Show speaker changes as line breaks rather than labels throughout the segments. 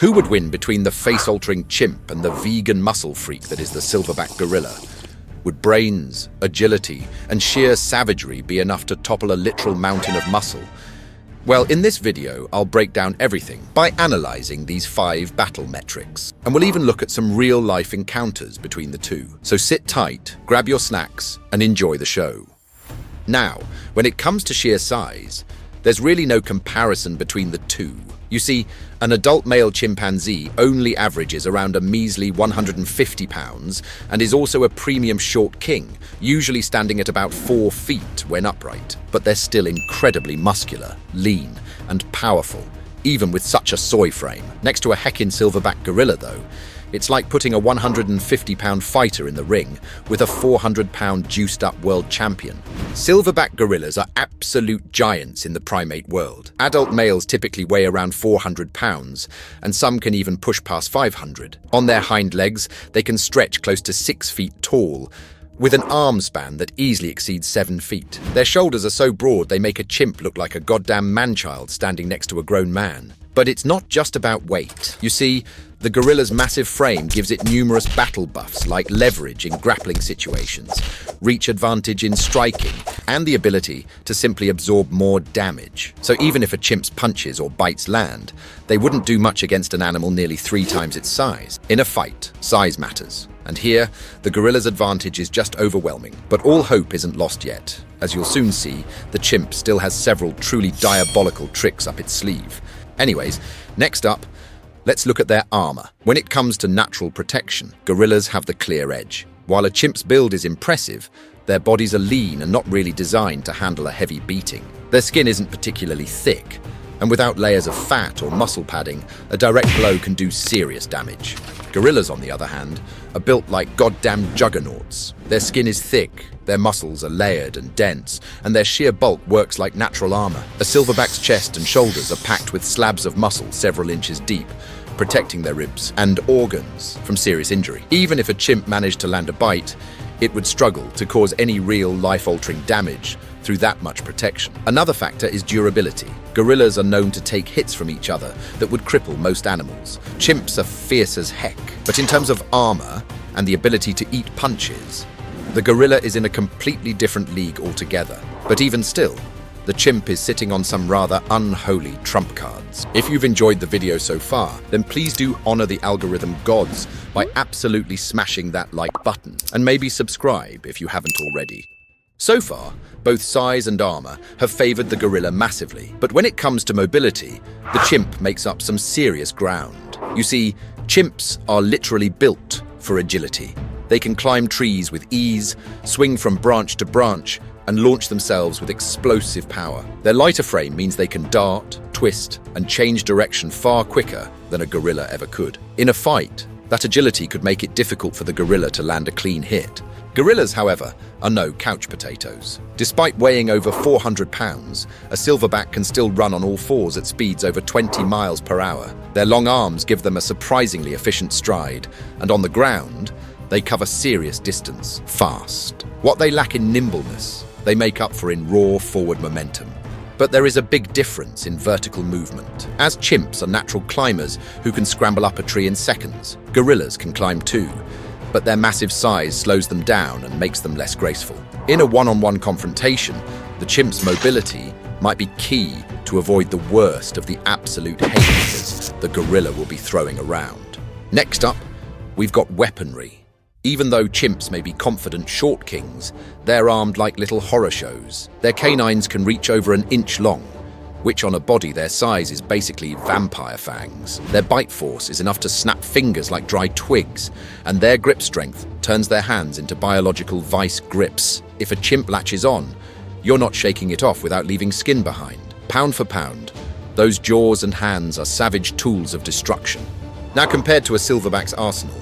Who would win between the face-altering chimp and the vegan muscle freak that is the silverback gorilla? Would brains, agility, and sheer savagery be enough to topple a literal mountain of muscle? Well, in this video, I'll break down everything by analyzing these 5 battle metrics. And we'll even look at some real-life encounters between the two. So sit tight, grab your snacks, and enjoy the show. Now, when it comes to sheer size, there's really no comparison between the two. You see, an adult male chimpanzee only averages around a measly 150 pounds and is also a premium short king, usually standing at about 4 feet when upright. But they're still incredibly muscular, lean, and powerful, even with such a soy frame. Next to a heckin' silverback gorilla, though, it's like putting a 150-pound fighter in the ring with a 400-pound juiced-up world champion. Silverback gorillas are absolute giants in the primate world. Adult males typically weigh around 400 pounds, and some can even push past 500. On their hind legs, they can stretch close to 6 feet tall, with an arm span that easily exceeds 7 feet. Their shoulders are so broad they make a chimp look like a goddamn man-child standing next to a grown man. But it's not just about weight. You see, the gorilla's massive frame gives it numerous battle buffs like leverage in grappling situations, reach advantage in striking, and the ability to simply absorb more damage. So even if a chimp's punches or bites land, they wouldn't do much against an animal nearly 3 times its size. In a fight, size matters. And here, the gorilla's advantage is just overwhelming. But all hope isn't lost yet. As you'll soon see, the chimp still has several truly diabolical tricks up its sleeve. Anyways, next up, let's look at their armor. When it comes to natural protection, gorillas have the clear edge. While a chimp's build is impressive, their bodies are lean and not really designed to handle a heavy beating. Their skin isn't particularly thick, and without layers of fat or muscle padding, a direct blow can do serious damage. Gorillas, on the other hand, are built like goddamn juggernauts. Their skin is thick, their muscles are layered and dense, and their sheer bulk works like natural armor. A silverback's chest and shoulders are packed with slabs of muscle several inches deep, protecting their ribs and organs from serious injury. Even if a chimp managed to land a bite, it would struggle to cause any real life-altering damage through that much protection. Another factor is durability. Gorillas are known to take hits from each other that would cripple most animals. Chimps are fierce as heck, but in terms of armor and the ability to eat punches, the gorilla is in a completely different league altogether. But even still, the chimp is sitting on some rather unholy trump cards. If you've enjoyed the video so far, then please do honor the algorithm gods by absolutely smashing that like button, and maybe subscribe if you haven't already. So far, both size and armor have favored the gorilla massively, but when it comes to mobility, the chimp makes up some serious ground. You see, chimps are literally built for agility. They can climb trees with ease, swing from branch to branch, and launch themselves with explosive power. Their lighter frame means they can dart, twist, and change direction far quicker than a gorilla ever could. In a fight, that agility could make it difficult for the gorilla to land a clean hit. Gorillas, however, are no couch potatoes. Despite weighing over 400 pounds, a silverback can still run on all fours at speeds over 20 miles per hour. Their long arms give them a surprisingly efficient stride, and on the ground, they cover serious distance, fast. What they lack in nimbleness, they make up for in raw forward momentum. But there is a big difference in vertical movement. As chimps are natural climbers who can scramble up a tree in seconds, gorillas can climb too, but their massive size slows them down and makes them less graceful. In a one-on-one confrontation, the chimp's mobility might be key to avoid the worst of the absolute haymakers the gorilla will be throwing around. Next up, we've got weaponry. Even though chimps may be confident short kings, they're armed like little horror shows. Their canines can reach over an inch long, which on a body their size is basically vampire fangs. Their bite force is enough to snap fingers like dry twigs, and their grip strength turns their hands into biological vice grips. If a chimp latches on, you're not shaking it off without leaving skin behind. Pound for pound, those jaws and hands are savage tools of destruction. Now compared to a silverback's arsenal,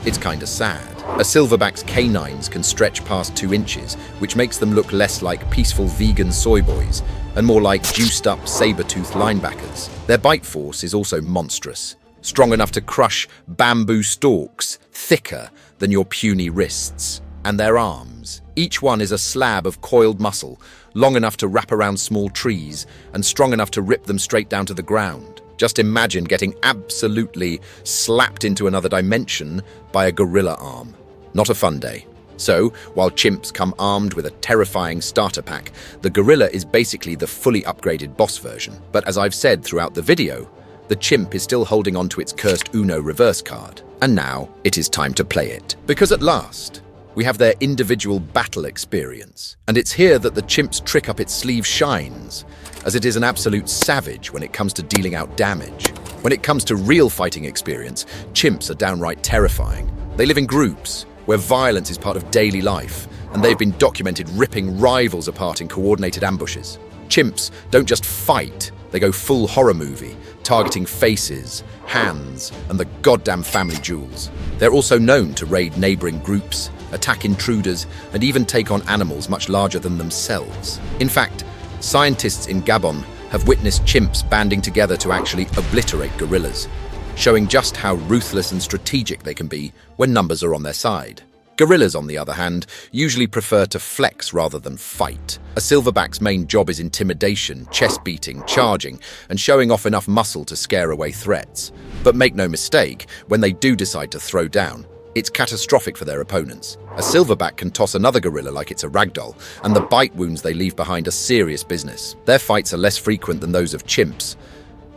it's kinda sad. A silverback's canines can stretch past 2 inches, which makes them look less like peaceful vegan soy boys and more like juiced-up saber-toothed linebackers. Their bite force is also monstrous, strong enough to crush bamboo stalks, thicker than your puny wrists. And their arms. Each one is a slab of coiled muscle, long enough to wrap around small trees and strong enough to rip them straight down to the ground. Just imagine getting absolutely slapped into another dimension by a gorilla arm. Not a fun day. So, while chimps come armed with a terrifying starter pack, the gorilla is basically the fully upgraded boss version. But as I've said throughout the video, the chimp is still holding on to its cursed Uno reverse card. And now, it is time to play it. Because at last, we have their individual battle experience. And it's here that the chimp's trick up its sleeve shines, as it is an absolute savage when it comes to dealing out damage. When it comes to real fighting experience, chimps are downright terrifying. They live in groups, where violence is part of daily life, and they've been documented ripping rivals apart in coordinated ambushes. Chimps don't just fight, they go full horror movie, targeting faces, hands, and the goddamn family jewels. They're also known to raid neighboring groups, attack intruders, and even take on animals much larger than themselves. In fact, scientists in Gabon have witnessed chimps banding together to actually obliterate gorillas, showing just how ruthless and strategic they can be when numbers are on their side. Gorillas, on the other hand, usually prefer to flex rather than fight. A silverback's main job is intimidation, chest beating, charging, and showing off enough muscle to scare away threats. But make no mistake, when they do decide to throw down, it's catastrophic for their opponents. A silverback can toss another gorilla like it's a ragdoll, and the bite wounds they leave behind are serious business. Their fights are less frequent than those of chimps,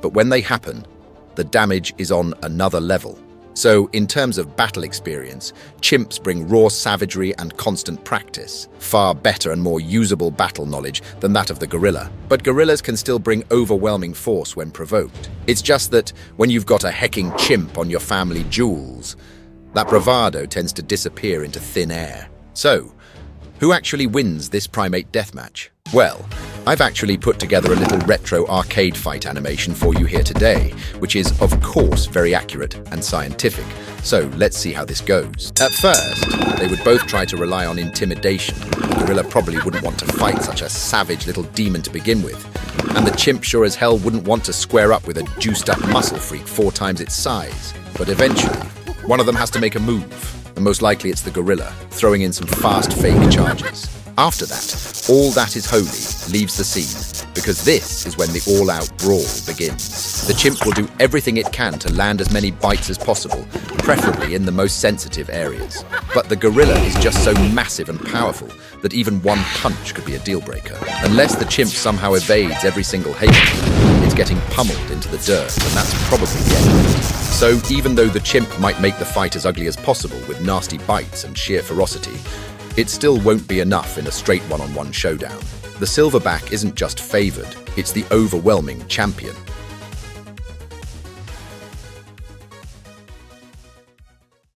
but when they happen, the damage is on another level. So, in terms of battle experience, chimps bring raw savagery and constant practice, far better and more usable battle knowledge than that of the gorilla. But gorillas can still bring overwhelming force when provoked. It's just that when you've got a hecking chimp on your family jewels, that bravado tends to disappear into thin air. So, who actually wins this primate deathmatch? Well, I've actually put together a little retro arcade fight animation for you here today, which is, of course, very accurate and scientific. So let's see how this goes. At first, they would both try to rely on intimidation. The gorilla probably wouldn't want to fight such a savage little demon to begin with. And the chimp sure as hell wouldn't want to square up with a juiced-up muscle freak 4 times its size. But eventually, one of them has to make a move, and most likely it's the gorilla, throwing in some fast fake charges. After that, all that is holy leaves the scene, because this is when the all-out brawl begins. The chimp will do everything it can to land as many bites as possible, preferably in the most sensitive areas. But the gorilla is just so massive and powerful that even one punch could be a deal-breaker. Unless the chimp somehow evades every single haymaker, it's getting pummeled into the dirt, and that's probably the end of it. So even though the chimp might make the fight as ugly as possible with nasty bites and sheer ferocity, it still won't be enough in a straight one-on-one showdown. The silverback isn't just favored, it's the overwhelming champion.